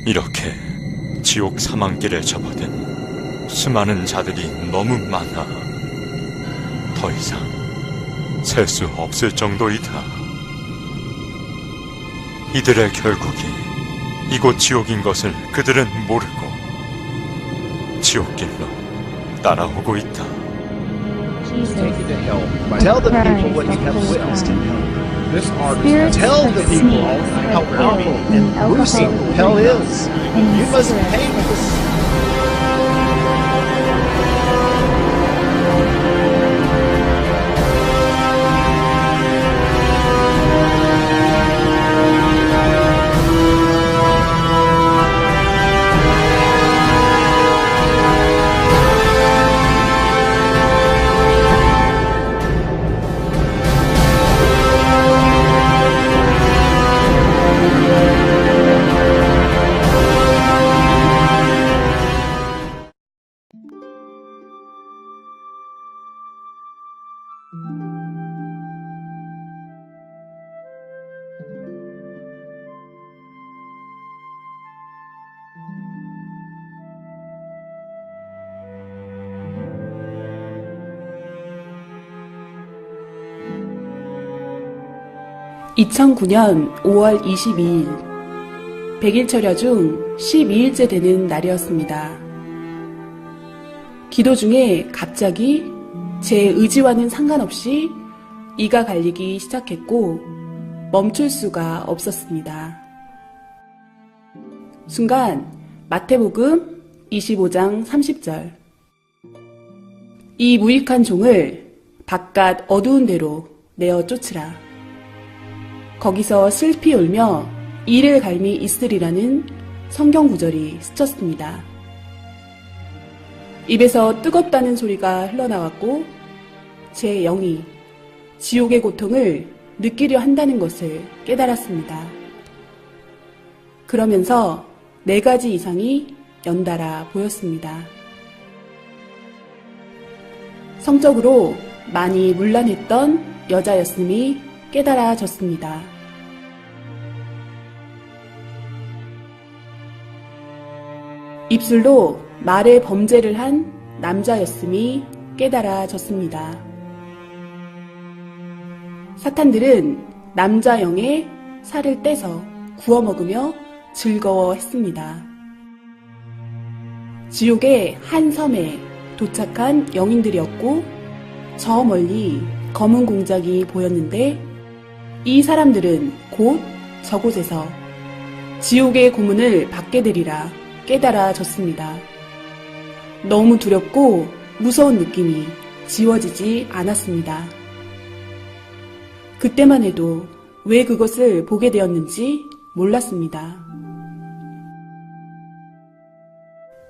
이렇게 지옥 사망길에 접어든 수많은 자들이 너무 많아 더 이상 셀 수 없을 정도이다. 이들의 결국이 이곳 지옥인 것을 그들은 모르고 지옥길로 따라오고 있다. Take you to hell. Tell the people what you have witnessed in hell. This artist tell the people how powerful and gruesome hell is. You must pay for this. (2009년 5월 22일) 100일 중 12일째 되는 날이었습니다. 기도 중에 갑자기 제 의지와는 상관없이 이가 갈리기 시작했고 멈출 수가 없었습니다. 순간 마태복음 25장 30절 이 무익한 종을 바깥 어두운 데로 내어 쫓으라. 거기서 슬피 울며 이를 갈미 있으리라는 성경 구절이 스쳤습니다. 입에서 뜨겁다는 소리가 흘러나왔고 제 영이 지옥의 고통을 느끼려 한다는 것을 깨달았습니다. 그러면서 4가지 이상이 연달아 보였습니다. 성적으로 많이 문란했던 여자였음이 깨달아졌습니다. 입술로 말의 범죄를 한 남자였음이 깨달아졌습니다. 사탄들은 남자 영의 살을 떼서 구워 먹으며 즐거워했습니다. 지옥의 한 섬에 도착한 영인들이었고 저 멀리 검은 공작이 보였는데 이 사람들은 곧 저곳에서 지옥의 고문을 받게 되리라 깨달아졌습니다. 너무 두렵고 무서운 느낌이 지워지지 않았습니다. 그때만 해도 왜 그것을 보게 되었는지 몰랐습니다.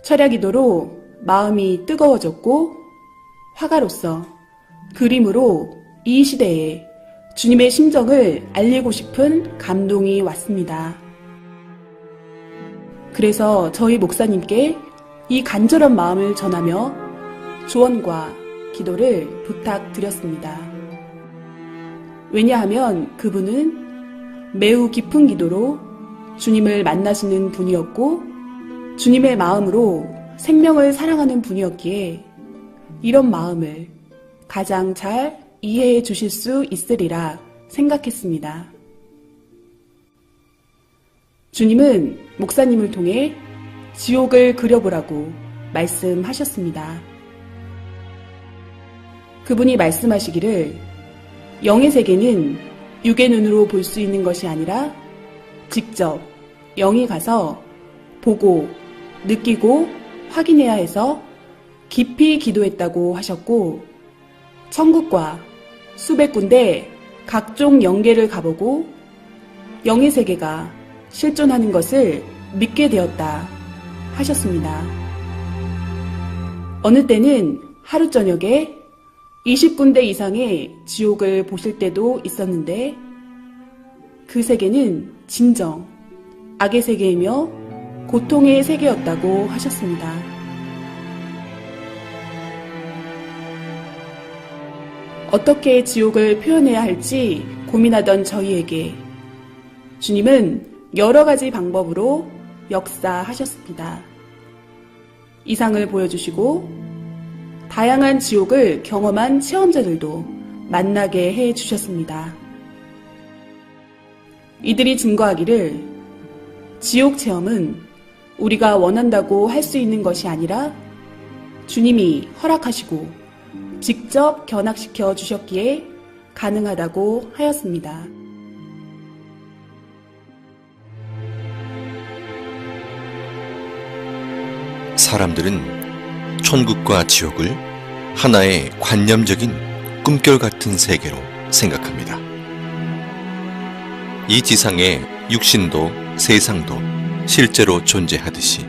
철야기도로 마음이 뜨거워졌고 화가로서 그림으로 이 시대에 주님의 심정을 알리고 싶은 감동이 왔습니다. 그래서 저희 목사님께 이 간절한 마음을 전하며 조언과 기도를 부탁드렸습니다. 왜냐하면 그분은 매우 깊은 기도로 주님을 만나시는 분이었고 주님의 마음으로 생명을 사랑하는 분이었기에 이런 마음을 가장 잘 이해해 주실 수 있으리라 생각했습니다. 주님은 목사님을 통해 지옥을 그려보라고 말씀하셨습니다. 그분이 말씀하시기를 영의 세계는 육의 눈으로 볼 수 있는 것이 아니라 직접 영이 가서 보고 느끼고 확인해야 해서 깊이 기도했다고 하셨고 천국과 수백 군데 각종 영계를 가보고 영의 세계가 실존하는 것을 믿게 되었다 하셨습니다. 어느 때는 하루 저녁에 20군데 이상의 지옥을 보실 때도 있었는데 그 세계는 진정 악의 세계이며 고통의 세계였다고 하셨습니다. 어떻게 지옥을 표현해야 할지 고민하던 저희에게 주님은 여러 가지 방법으로 역사하셨습니다. 이상을 보여주시고 다양한 지옥을 경험한 체험자들도 만나게 해주셨습니다. 이들이 증거하기를 지옥 체험은 우리가 원한다고 할 수 있는 것이 아니라 주님이 허락하시고 직접 견학시켜 주셨기에 가능하다고 하였습니다. 사람들은 천국과 지옥을 하나의 관념적인 꿈결 같은 세계로 생각합니다. 이 지상에 육신도 세상도 실제로 존재하듯이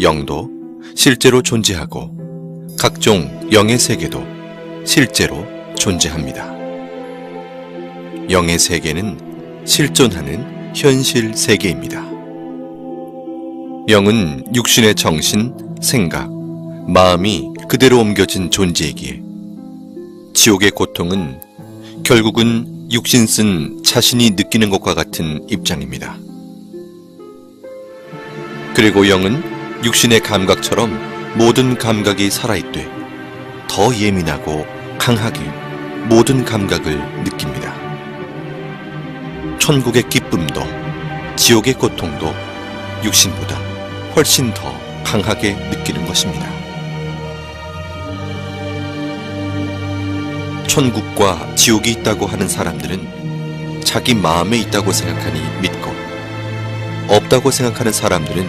영도 실제로 존재하고 각종 영의 세계도 실제로 존재합니다. 영의 세계는 실존하는 현실 세계입니다. 영은 육신의 정신, 생각, 마음이 그대로 옮겨진 존재이기에 지옥의 고통은 결국은 육신 쓴 자신이 느끼는 것과 같은 입장입니다. 그리고 영은 육신의 감각처럼 모든 감각이 살아있되 더 예민하고 강하게 모든 감각을 느낍니다. 천국의 기쁨도 지옥의 고통도 육신보다 훨씬 더 강하게 느끼는 것입니다. 천국과 지옥이 있다고 하는 사람들은 자기 마음에 있다고 생각하니 믿고, 없다고 생각하는 사람들은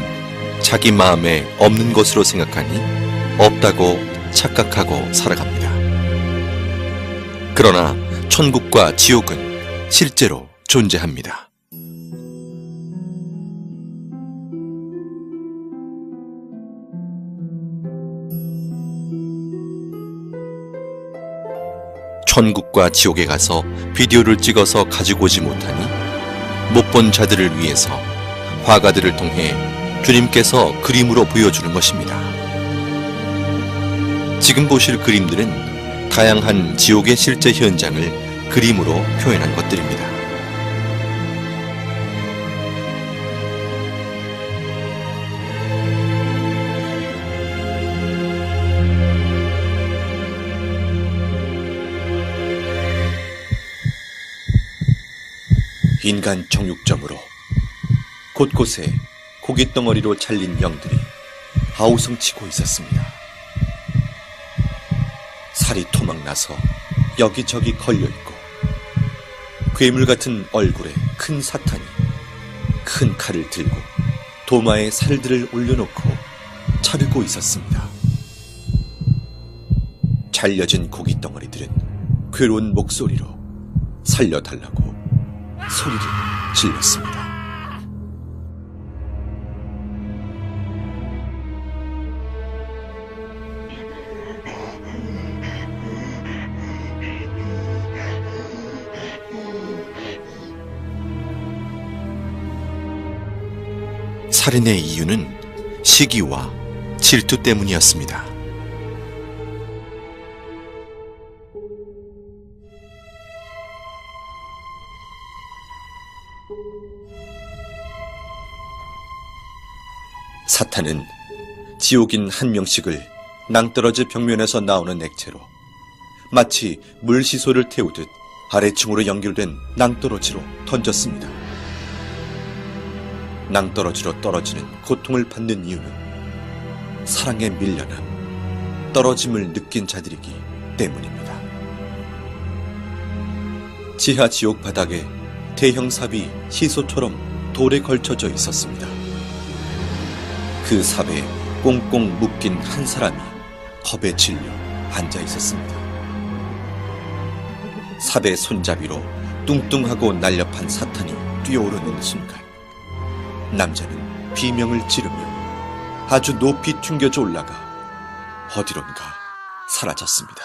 자기 마음에 없는 것으로 생각하니 없다고 착각하고 살아갑니다. 그러나 천국과 지옥은 실제로 존재합니다. 천국과 지옥에 가서 비디오를 찍어서 가지고 오지 못하니 못 본 자들을 위해서 화가들을 통해 주님께서 그림으로 보여주는 것입니다. 지금 보실 그림들은 다양한 지옥의 실제 현장을 그림으로 표현한 것들입니다. 인간 정육점으로 곳곳에 고깃덩어리로 잘린 영들이 아우성치고 있었습니다. 살이 토막나서 여기저기 걸려있고 괴물 같은 얼굴에 큰 사탄이 큰 칼을 들고 도마에 살들을 올려놓고 자르고 있었습니다. 잘려진 고깃덩어리들은 괴로운 목소리로 살려달라고 소리를 질렀습니다. 살인의 이유는 시기와 질투 때문이었습니다. 사탄은 지옥인 한 명씩을 낭떠러지 벽면에서 나오는 액체로 마치 물시소를 태우듯 아래층으로 연결된 낭떠러지로 던졌습니다. 낭떠러지로 떨어지는 고통을 받는 이유는 사랑에 밀려나 떨어짐을 느낀 자들이기 때문입니다. 지하 지옥 바닥에 대형 삽이 시소처럼 돌에 걸쳐져 있었습니다. 그 삽에 꽁꽁 묶인 한 사람이 겁에 질려 앉아 있었습니다. 삽의 손잡이로 뚱뚱하고 날렵한 사탄이 뛰어오르는 순간 남자는 비명을 지르며 아주 높이 튕겨져 올라가 어디론가 사라졌습니다.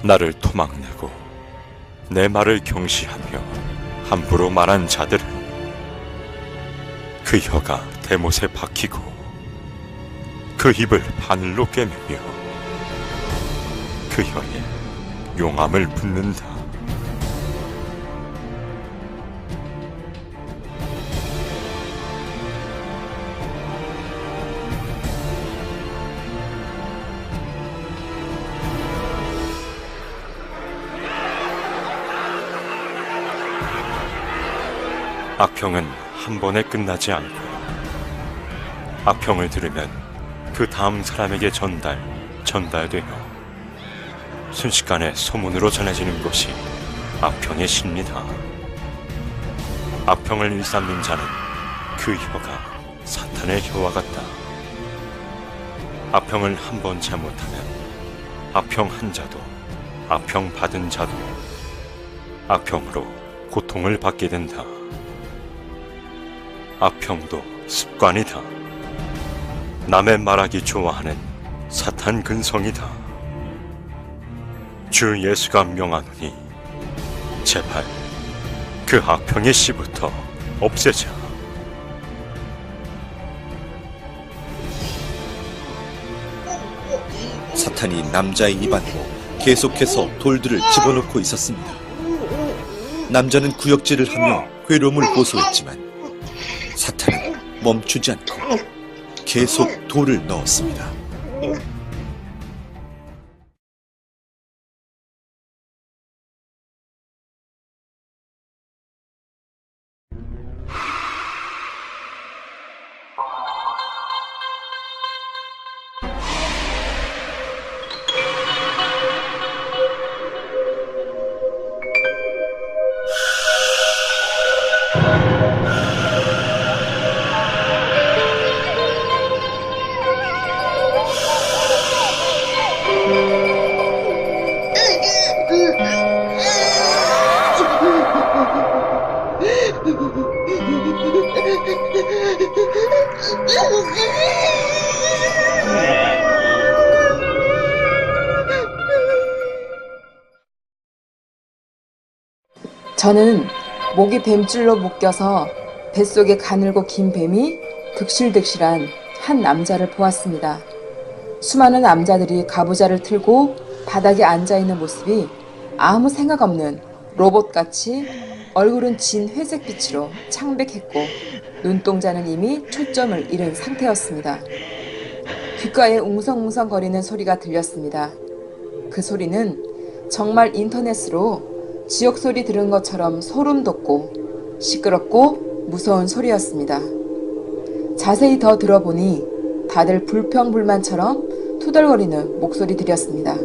나를 토막내고 내 말을 경시하며 함부로 말한 자들은 그 혀가 대못에 박히고 그 입을 바늘로 꿰매며 그 혀에 용암을 붓는다. 악평은 한 번에 끝나지 않고 악평을 들으면 그 다음 사람에게 전달되어 순식간에 소문으로 전해지는 것이 악평의 시입니다. 악평을 일삼는 자는 그 혀가 사탄의 혀와 같다. 악평을 한 번 잘못하면 악평 한 자도 악평 받은 자도 악평으로 고통을 받게 된다. 악평도 습관이다. 남의 말하기 좋아하는 사탄 근성이다. 주 예수가 명하노니 제발 그 악평의 씨부터 없애자. 사탄이 남자의 입 안으로 계속해서 돌들을 집어넣고 있었습니다. 남자는 구역질을 하며 괴로움을 호소했지만 사탄은 멈추지 않고 계속 돌을 넣었습니다. 저는 목이 뱀줄로 묶여서 뱃속에 가늘고 긴 뱀이 득실득실한 한 남자를 보았습니다. 수많은 남자들이 가부좌를 틀고 바닥에 앉아있는 모습이 아무 생각 없는 로봇같이 얼굴은 진 회색빛으로 창백했고 눈동자는 이미 초점을 잃은 상태였습니다. 귓가에 웅성웅성거리는 소리가 들렸습니다. 그 소리는 정말 인터넷으로 지옥소리 들은 것처럼 소름 돋고 시끄럽고 무서운 소리였습니다. 자세히 더 들어보니 다들 불평불만처럼 투덜거리는 목소리들이었습니다.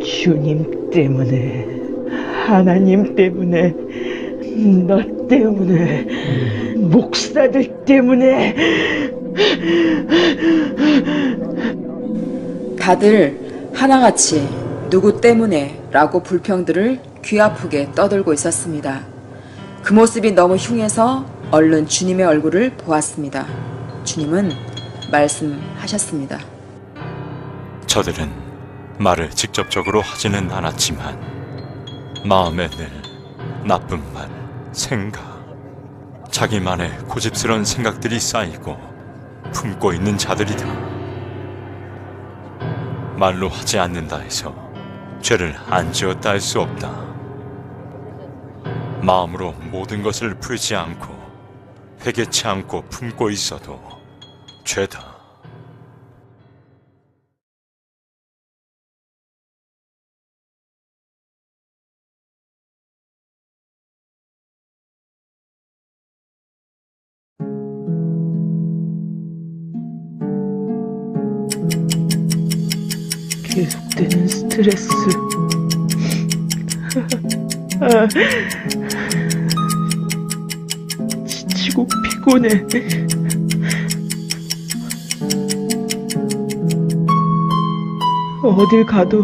주님 때문에, 하나님 때문에, 너 때문에, 목사들 때문에. 다들 하나같이 누구 때문에 라고 불평들을 귀 아프게 떠들고 있었습니다. 그 모습이 너무 흉해서 얼른 주님의 얼굴을 보았습니다. 주님은 말씀하셨습니다. 저들은 말을 직접적으로 하지는 않았지만 마음에 늘 나쁜 말, 생각, 자기만의 고집스러운 생각들이 쌓이고 품고 있는 자들이다. 말로 하지 않는다 해서 죄를 안 지었다 할 수 없다. 마음으로 모든 것을 풀지 않고 회개치 않고 품고 있어도 죄다. 계속되는 스트레스. 지치고 피곤해. 어딜 가도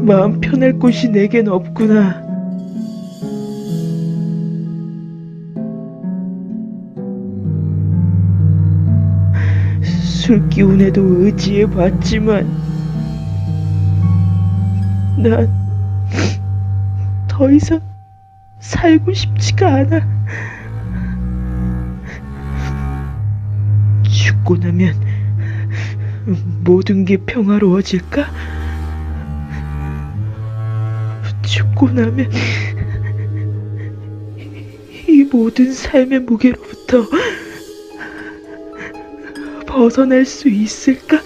마음 편할 곳이 내겐 없구나. 술 기운에도 의지해봤지만 난 더 이상 살고 싶지가 않아. 죽고 나면 모든 게 평화로워질까? 죽고 나면 이 모든 삶의 무게로부터 벗어날 수 있을까?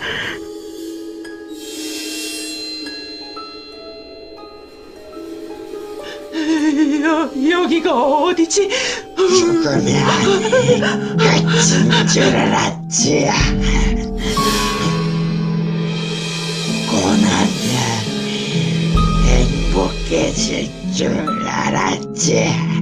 여기가 어디지? 죽으면 끝인 줄 알았지. 고나면 행복해질 줄 알았지.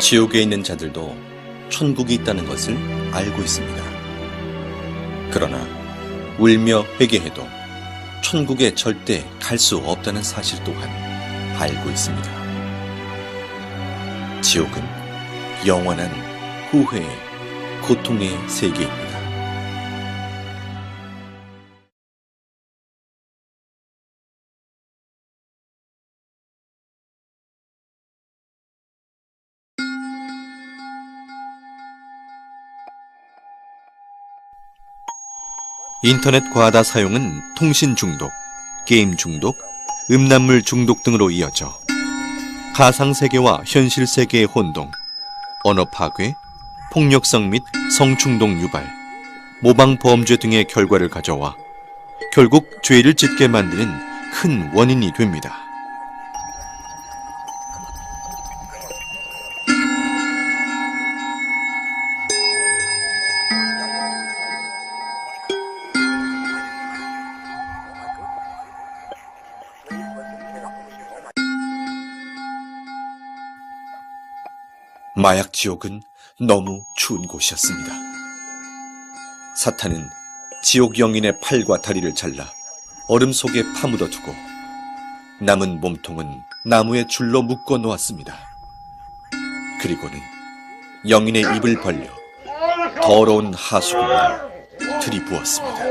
지옥에 있는 자들도 천국이 있다는 것을 알고 있습니다. 그러나 울며 회개해도 천국에 절대 갈 수 없다는 사실 또한 알고 있습니다. 지옥은 영원한 후회의 고통의 세계입니다. 인터넷 과다 사용은 통신 중독, 게임 중독, 음란물 중독 등으로 이어져 가상세계와 현실세계의 혼동, 언어 파괴, 폭력성 및 성충동 유발, 모방 범죄 등의 결과를 가져와 결국 죄를 짓게 만드는 큰 원인이 됩니다. 마약 지옥은 너무 추운 곳이었습니다. 사탄은 지옥 영인의 팔과 다리를 잘라 얼음 속에 파묻어 두고 남은 몸통은 나무에 줄로 묶어 놓았습니다. 그리고는 영인의 입을 벌려 더러운 하수구를 들이부었습니다.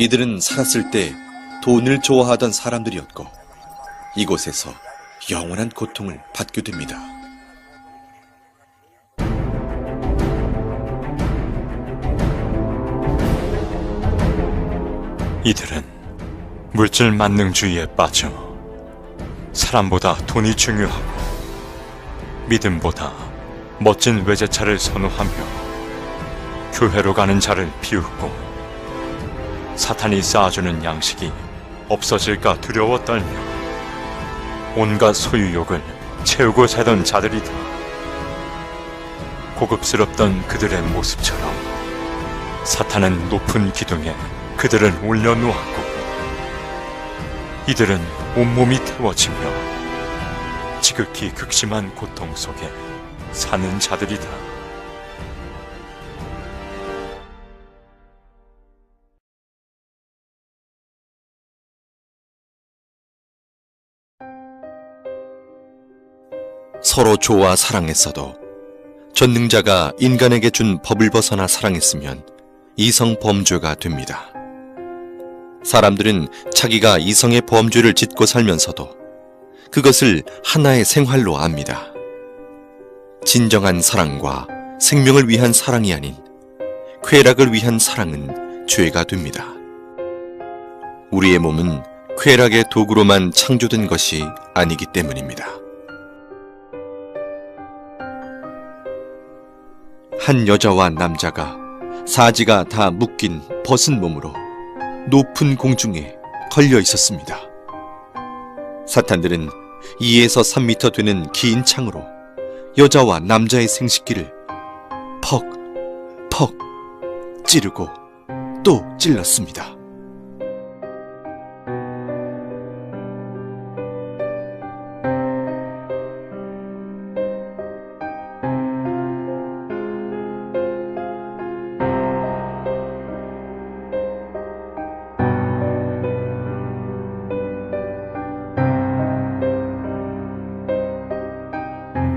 이들은 살았을 때 돈을 좋아하던 사람들이었고 이곳에서 영원한 고통을 받게 됩니다. 이들은 물질 만능주의에 빠져 사람보다 돈이 중요하고 믿음보다 멋진 외제차를 선호하며 교회로 가는 자를 비웃고 사탄이 쌓아주는 양식이 없어질까 두려워 떨며 온갖 소유욕을 채우고 살던 자들이다. 고급스럽던 그들의 모습처럼 사탄은 높은 기둥에 그들을 올려놓았고 이들은 온몸이 태워지며 지극히 극심한 고통 속에 사는 자들이다. 서로 좋아 사랑했어도 전능자가 인간에게 준 법을 벗어나 사랑했으면 이성 범죄가 됩니다. 사람들은 자기가 이성의 범죄를 짓고 살면서도 그것을 하나의 생활로 압니다. 진정한 사랑과 생명을 위한 사랑이 아닌 쾌락을 위한 사랑은 죄가 됩니다. 우리의 몸은 쾌락의 도구로만 창조된 것이 아니기 때문입니다. 한 여자와 남자가 사지가 다 묶인 벗은 몸으로 높은 공중에 걸려 있었습니다. 사탄들은 2에서 3미터 되는 긴 창으로 여자와 남자의 생식기를 퍽, 퍽 찌르고 또 찔렀습니다.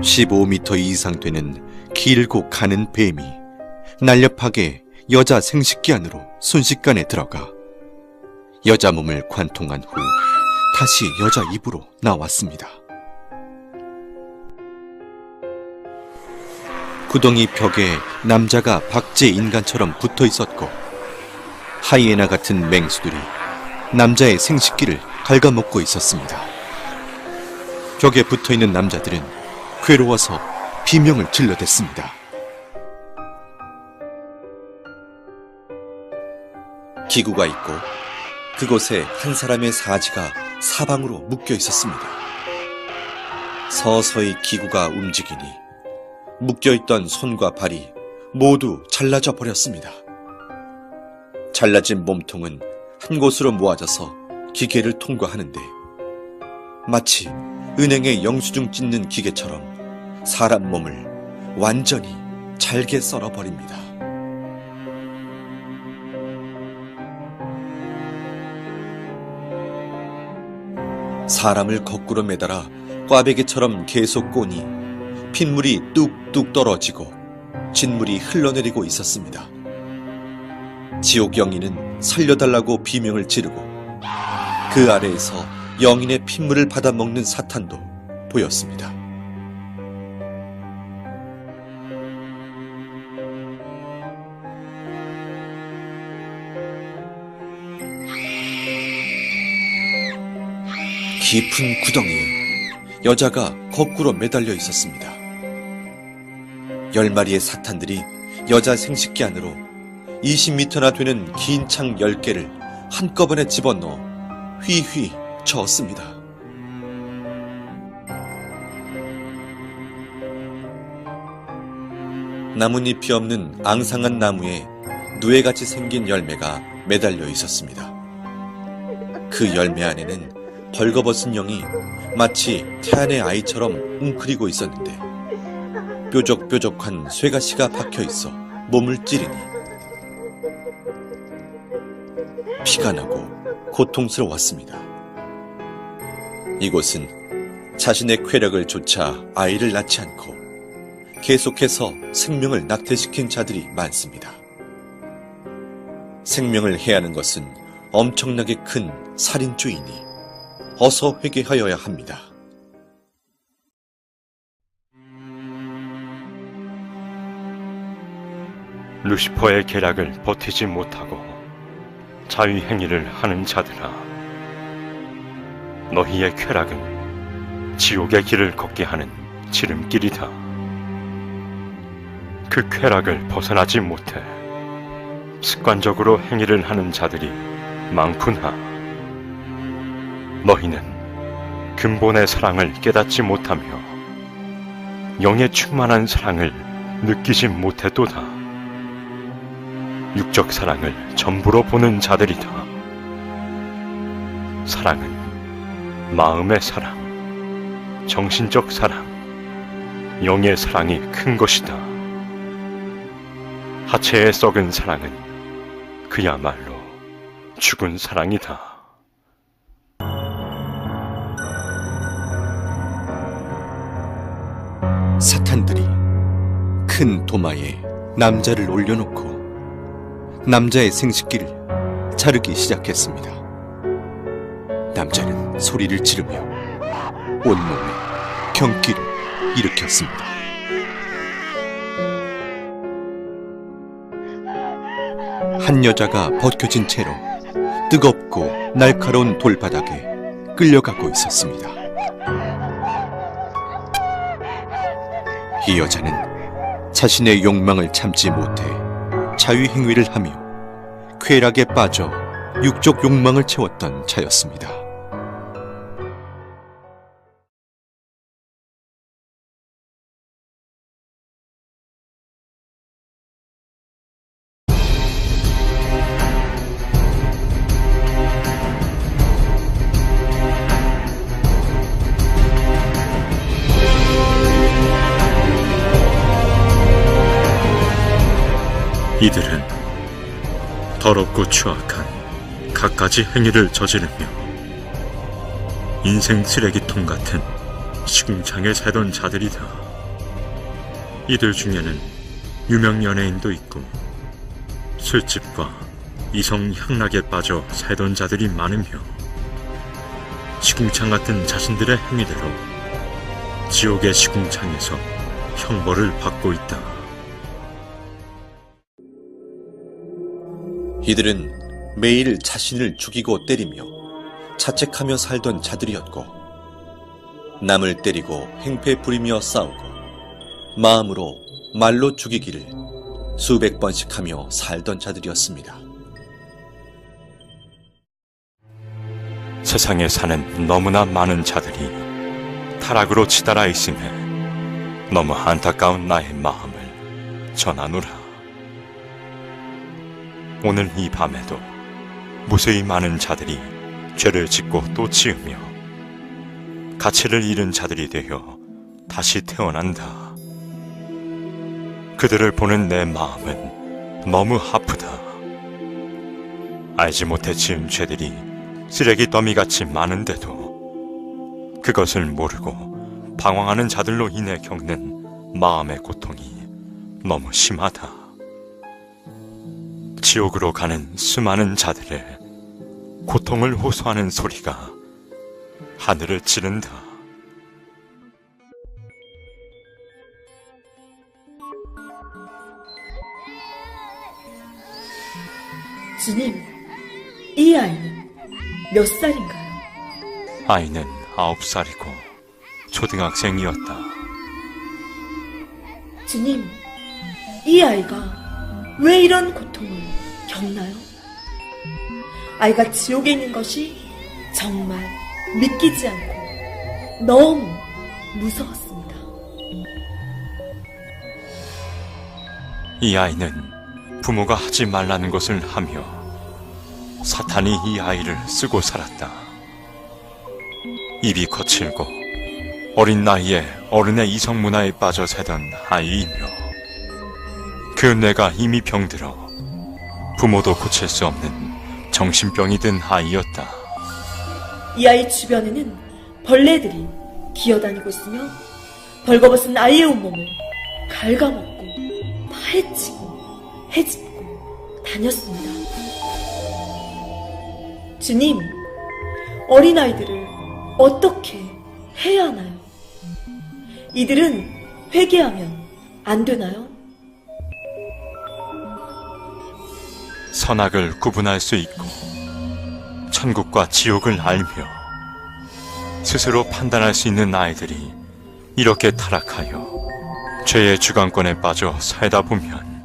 (15m) 이상 되는 길고 가는 뱀이 날렵하게 여자 생식기 안으로 순식간에 들어가 여자 몸을 관통한 후 다시 여자 입으로 나왔습니다. 구덩이 벽에 남자가 박제 인간처럼 붙어 있었고 하이에나 같은 맹수들이 남자의 생식기를 갉아먹고 있었습니다. 벽에 붙어있는 남자들은 괴로워서 비명을 질러댔습니다. 기구가 있고 그곳에 한 사람의 사지가 사방으로 묶여 있었습니다. 서서히 기구가 움직이니 묶여있던 손과 발이 모두 잘라져 버렸습니다. 잘라진 몸통은 한 곳으로 모아져서 기계를 통과하는데 마치 은행에 영수증 찢는 기계처럼 사람 몸을 완전히 잘게 썰어버립니다. 사람을 거꾸로 매달아 꽈배기처럼 계속 꼬니 핏물이 뚝뚝 떨어지고 진물이 흘러내리고 있었습니다. 지옥 영인은 살려달라고 비명을 지르고 그 아래에서 영인의 핏물을 받아먹는 사탄도 보였습니다. 깊은 구덩이에 여자가 거꾸로 매달려 있었습니다. 10마리의 사탄들이 여자 생식기 안으로 20m나 되는 긴 창 10개를 한꺼번에 집어넣어 휘휘 저었습니다. 나뭇잎이 없는 앙상한 나무에 누에같이 생긴 열매가 매달려 있었습니다. 그 열매 안에는 벌거벗은 영이 마치 태안의 아이처럼 웅크리고 있었는데 뾰족뾰족한 쇠가시가 박혀있어 몸을 찌르니 피가 나고 고통스러웠습니다. 이곳은 자신의 쾌락을 좇아 아이를 낳지 않고 계속해서 생명을 낙태시킨 자들이 많습니다. 생명을 해하는 것은 엄청나게 큰 살인죄이니 어서 회개하여야 합니다. 루시퍼의 계략을 버티지 못하고 자위행위를 하는 자들아, 너희의 쾌락은 지옥의 길을 걷게 하는 지름길이다. 그 쾌락을 벗어나지 못해 습관적으로 행위를 하는 자들이 많구나. 너희는 근본의 사랑을 깨닫지 못하며 영의 충만한 사랑을 느끼지 못했도다. 육적 사랑을 전부로 보는 자들이다. 사랑은 마음의 사랑, 정신적 사랑, 영의 사랑이 큰 것이다. 하체에 썩은 사랑은 그야말로 죽은 사랑이다. 사탄들이 큰 도마에 남자를 올려놓고 남자의 생식기를 자르기 시작했습니다. 남자는 소리를 지르며 온몸에 경기를 일으켰습니다. 한 여자가 벗겨진 채로 뜨겁고 날카로운 돌바닥에 끌려가고 있었습니다. 이 여자는 자신의 욕망을 참지 못해 자위행위를 하며 쾌락에 빠져 육적 욕망을 채웠던 자였습니다. 이들은 더럽고 추악한 갖가지 행위를 저지르며 인생 쓰레기통 같은 시궁창에 살던 자들이다. 이들 중에는 유명 연예인도 있고 술집과 이성 향락에 빠져 살던 자들이 많으며 시궁창 같은 자신들의 행위대로 지옥의 시궁창에서 형벌을 받고 있다. 이들은 매일 자신을 죽이고 때리며 자책하며 살던 자들이었고 남을 때리고 행패 부리며 싸우고 마음으로 말로 죽이기를 수백 번씩 하며 살던 자들이었습니다. 세상에 사는 너무나 많은 자들이 타락으로 치달아 있음에 너무 안타까운 나의 마음을 전하노라. 오늘 이 밤에도 무수히 많은 자들이 죄를 짓고 또 지으며 가치를 잃은 자들이 되어 다시 태어난다. 그들을 보는 내 마음은 너무 아프다. 알지 못해 지은 죄들이 쓰레기 더미같이 많은데도 그것을 모르고 방황하는 자들로 인해 겪는 마음의 고통이 너무 심하다. 지옥으로 가는 수많은 자들의 고통을 호소하는 소리가 하늘을 찌른다. 주님, 이 아이는 몇 살인가요? 아이는 9살이고 초등학생이었다. 주님, 이 아이가 왜 이런 고통을 겪나요? 아이가 지옥에 있는 것이 정말 믿기지 않고 너무 무서웠습니다. 이 아이는 부모가 하지 말라는 것을 하며 사탄이 이 아이를 쓰고 살았다. 입이 거칠고 어린 나이에 어른의 이성 문화에 빠져 살던 아이이며 그 뇌가 이미 병들어 부모도 고칠 수 없는 정신병이 든 아이였다. 이 아이 주변에는 벌레들이 기어다니고 있으며 벌거벗은 아이의 온몸을 갉아먹고 파헤치고 헤집고 다녔습니다. 주님, 어린아이들을 어떻게 해야 하나요? 이들은 회개하면 안 되나요? 선악을 구분할 수 있고 천국과 지옥을 알며 스스로 판단할 수 있는 아이들이 이렇게 타락하여 죄의 주관권에 빠져 살다 보면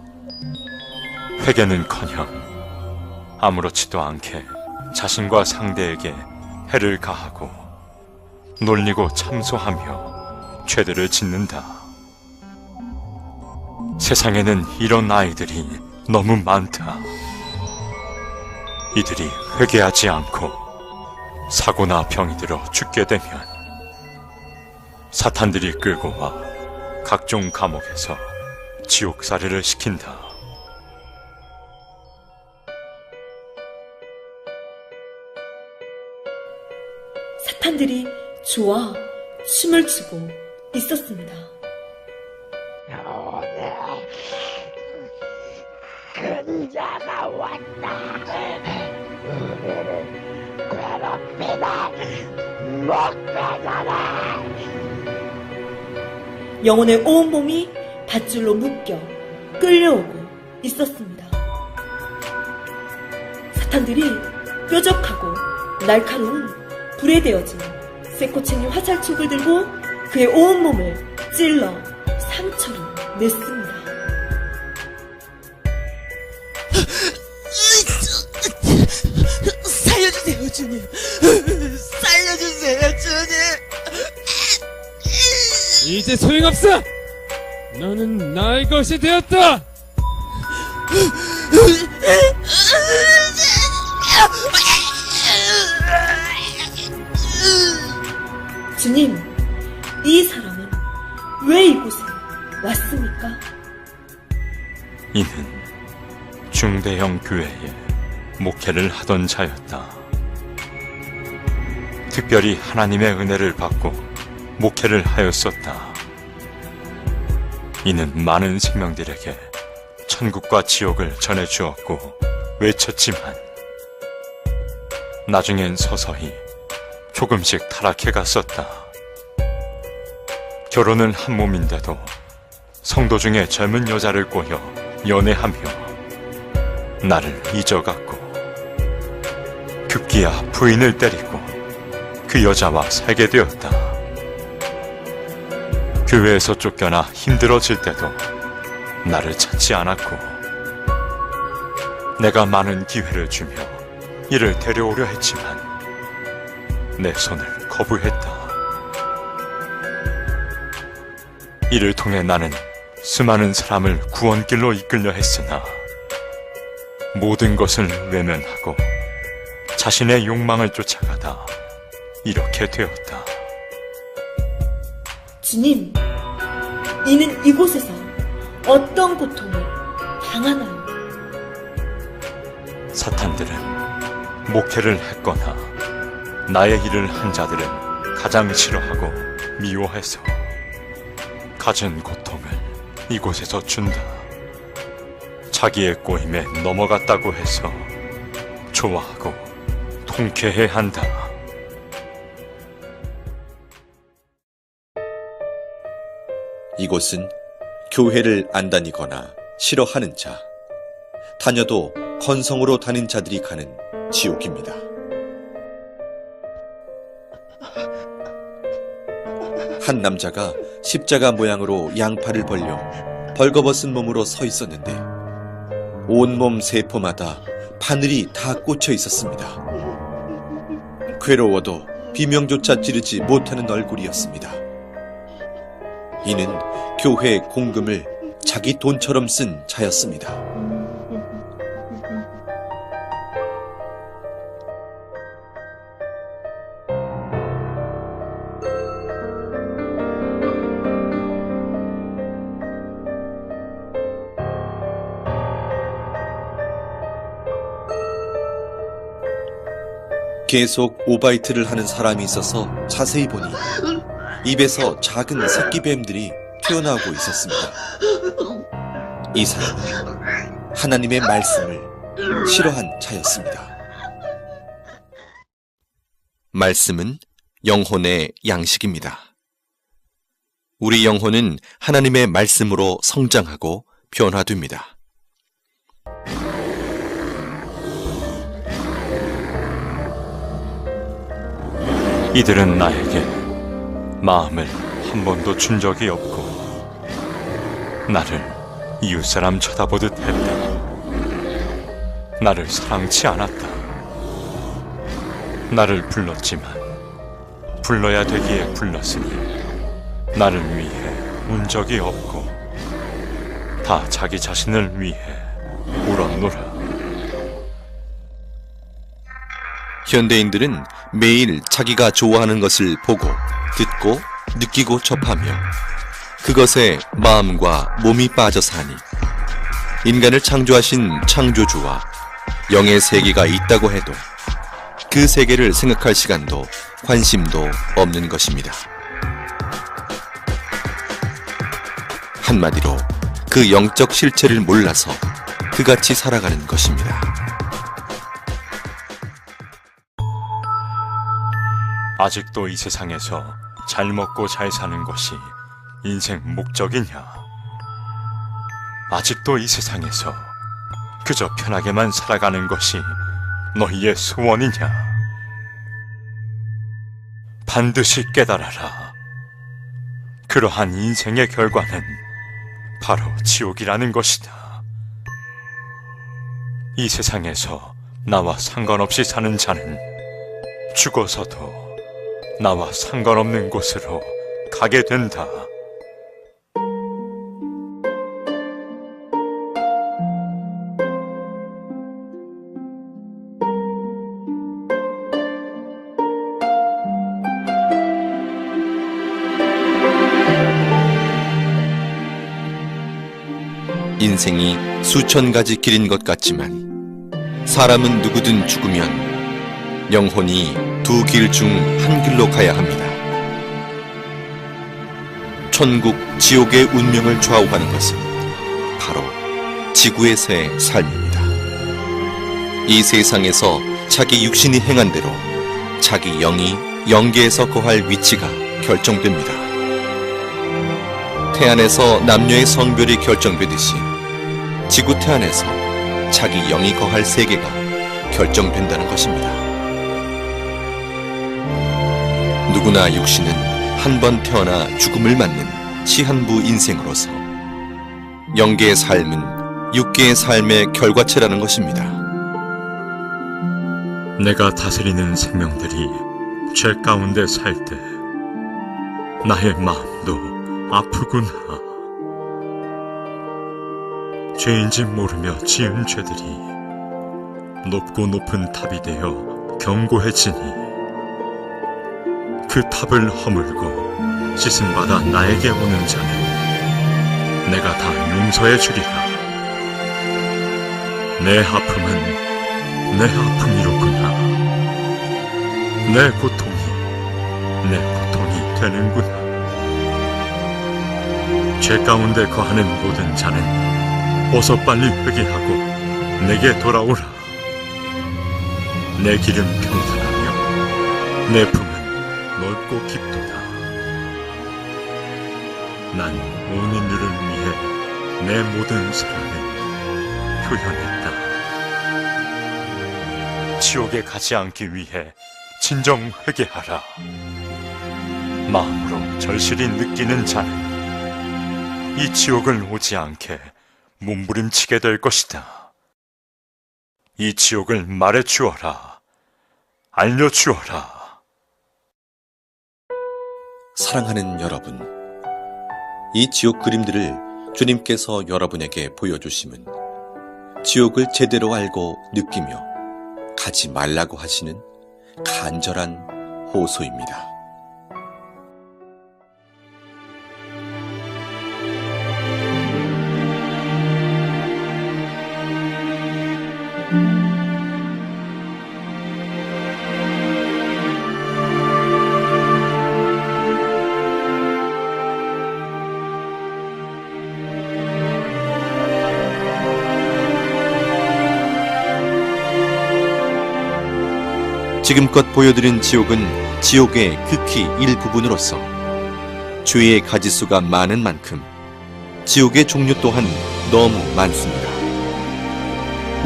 회개는커녕 아무렇지도 않게 자신과 상대에게 해를 가하고 놀리고 참소하며 죄들을 짓는다. 세상에는 이런 아이들이 너무 많다. 이들이 회개하지 않고 사고나 병이 들어 죽게 되면 사탄들이 끌고 와 각종 감옥에서 지옥살이를 시킨다. 사탄들이 좋아 춤을 추고 있었습니다. 오늘 근자가 왔다. 우리를 괴롭히다 못 가잖아. 영혼의 온몸이 밧줄로 묶여 끌려오고 있었습니다. 사탄들이 뾰족하고 날카로운 불에 데워진 쇠꼬챙이 화살촉을 들고 그의 온몸을 찔러 상처를 냈습니다. 살려주세요, 주님. 살려주세요, 주님. 이제 소용없어! 너는 나의 것이 되었다! 주님, 이 사람은 왜 이곳에 왔습니까? 이는 중대형 교회에 목회를 하던 자였다. 특별히 하나님의 은혜를 받고 목회를 하였었다. 이는 많은 생명들에게 천국과 지옥을 전해주었고 외쳤지만 나중엔 서서히 조금씩 타락해 갔었다. 결혼은 한 몸인데도 성도 중에 젊은 여자를 꼬여 연애하며 나를 잊어갔고 급기야 부인을 때리고 그 여자와 살게 되었다. 교회에서 쫓겨나 힘들어질 때도 나를 찾지 않았고 내가 많은 기회를 주며 이를 데려오려 했지만 내 손을 거부했다. 이를 통해 나는 수많은 사람을 구원길로 이끌려 했으나 모든 것을 외면하고 자신의 욕망을 쫓아가다 이렇게 되었다. 주님, 이는 이곳에서 어떤 고통을 당하나요? 사탄들은 목회를 했거나 나의 일을 한 자들은 가장 싫어하고 미워해서 가진 고통을 이곳에서 준다. 자기의 꼬임에 넘어갔다고 해서 좋아하고 통쾌해한다. 이곳은 교회를 안 다니거나 싫어하는 자, 다녀도 건성으로 다닌 자들이 가는 지옥입니다. 한 남자가 십자가 모양으로 양팔을 벌려 벌거벗은 몸으로 서 있었는데 온몸 세포마다 바늘이 다 꽂혀 있었습니다. 괴로워도 비명조차 지르지 못하는 얼굴이었습니다. 이는 교회의 공금을 자기 돈처럼 쓴 자였습니다. 계속 오바이트를 하는 사람이 있어서 자세히 보니 입에서 작은 새끼뱀들이 튀어나오고 있었습니다. 이 사람은 하나님의 말씀을 싫어한 자였습니다. 말씀은 영혼의 양식입니다. 우리 영혼은 하나님의 말씀으로 성장하고 변화됩니다. 이들은 나에게 마음을 한 번도 준 적이 없고 나를 이웃사람 쳐다보듯 했다. 나를 사랑치 않았다. 나를 불렀지만 불러야 되기에 불렀으니 나를 위해 운 적이 없고 다 자기 자신을 위해 울었노라. 현대인들은 매일 자기가 좋아하는 것을 보고, 듣고, 느끼고 접하며 그것에 마음과 몸이 빠져 사니 인간을 창조하신 창조주와 영의 세계가 있다고 해도 그 세계를 생각할 시간도 관심도 없는 것입니다. 한마디로 그 영적 실체를 몰라서 그같이 살아가는 것입니다. 아직도 이 세상에서 잘 먹고 잘 사는 것이 인생 목적이냐? 아직도 이 세상에서 그저 편하게만 살아가는 것이 너희의 소원이냐? 반드시 깨달아라. 그러한 인생의 결과는 바로 지옥이라는 것이다. 이 세상에서 나와 상관없이 사는 자는 죽어서도 나와 상관없는 곳으로 가게 된다. 인생이 수천 가지 길인 것 같지만 사람은 누구든 죽으면 영혼이 두 길 중 한 길로 가야 합니다. 천국, 지옥의 운명을 좌우하는 것은 바로 지구에서의 삶입니다. 이 세상에서 자기 육신이 행한 대로 자기 영이 영계에서 거할 위치가 결정됩니다. 태안에서 남녀의 성별이 결정되듯이 지구 태안에서 자기 영이 거할 세계가 결정된다는 것입니다. 누구나 육신은 한 번 태어나 죽음을 맞는 시한부 인생으로서 영계의 삶은 육계의 삶의 결과체라는 것입니다. 내가 다스리는 생명들이 죄 가운데 살 때 나의 마음도 아프구나. 죄인지 모르며 지은 죄들이 높고 높은 탑이 되어 견고해지니 그 탑을 허물고 씻음받아 나에게 오는 자는 내가 다 용서해 주리라. 내 아픔은 내 아픔이로구나. 내 고통이 되는구나. 죄 가운데 거하는 모든 자는 어서 빨리 회개하고 내게 돌아오라. 내 길은 평탄하며 내 품은 넓고 깊도다. 난 온 인류를 위해 내 모든 사랑을 표현했다. 지옥에 가지 않기 위해 진정 회개하라. 마음으로 절실히 느끼는 자는 이 지옥을 오지 않게 몸부림치게 될 것이다. 이 지옥을 말해주어라. 알려주어라. 사랑하는 여러분, 이 지옥 그림들을 주님께서 여러분에게 보여주심은 지옥을 제대로 알고 느끼며 가지 말라고 하시는 간절한 호소입니다. 지금껏 보여드린 지옥은 지옥의 극히 일부분으로서 죄의 가지수가 많은 만큼 지옥의 종류 또한 너무 많습니다.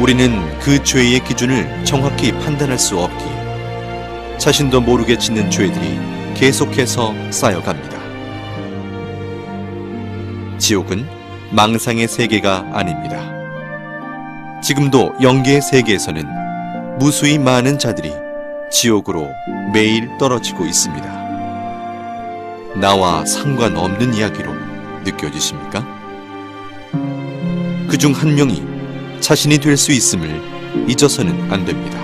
우리는 그 죄의 기준을 정확히 판단할 수 없기에 자신도 모르게 짓는 죄들이 계속해서 쌓여갑니다. 지옥은 망상의 세계가 아닙니다. 지금도 영계의 세계에서는 무수히 많은 자들이 지옥으로 매일 떨어지고 있습니다. 나와 상관없는 이야기로 느껴지십니까? 그중 한 명이 자신이 될 수 있음을 잊어서는 안 됩니다.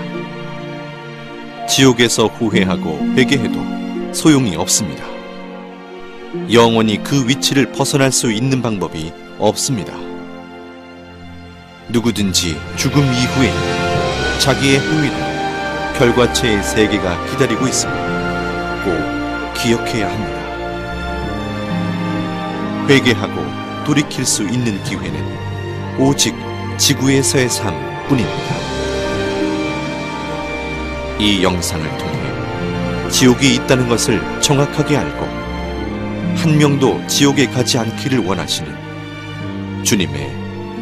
지옥에서 후회하고 회개해도 소용이 없습니다. 영원히 그 위치를 벗어날 수 있는 방법이 없습니다. 누구든지 죽음 이후에 자기의 행위를 결과체의 세계가 기다리고 있음을 꼭 기억해야 합니다. 회개하고 돌이킬 수 있는 기회는 오직 지구에서의 삶뿐입니다. 이 영상을 통해 지옥이 있다는 것을 정확하게 알고 한 명도 지옥에 가지 않기를 원하시는 주님의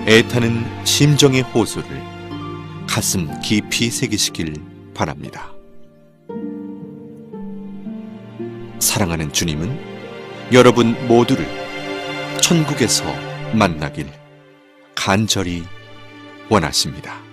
애타는 심정의 호소를 가슴 깊이 새기시길 바랍니다. 사랑하는 주님은 여러분 모두를 천국에서 만나길 간절히 원하십니다.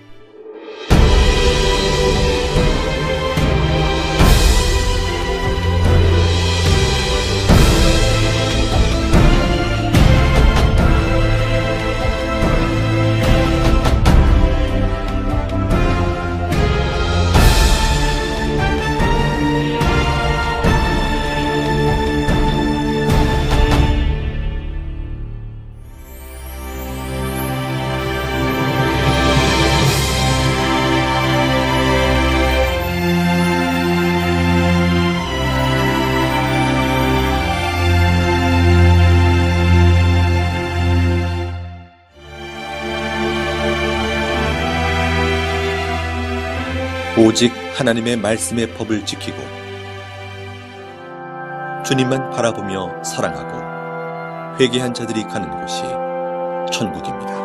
오직 하나님의 말씀의 법을 지키고 주님만 바라보며 사랑하고 회개한 자들이 가는 곳이 천국입니다.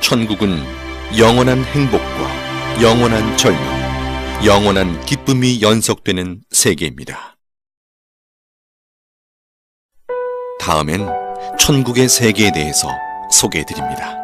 천국은 영원한 행복과 영원한 젊음, 영원한 기쁨이 연속되는 세계입니다. 다음엔 천국의 세계에 대해서 소개해드립니다.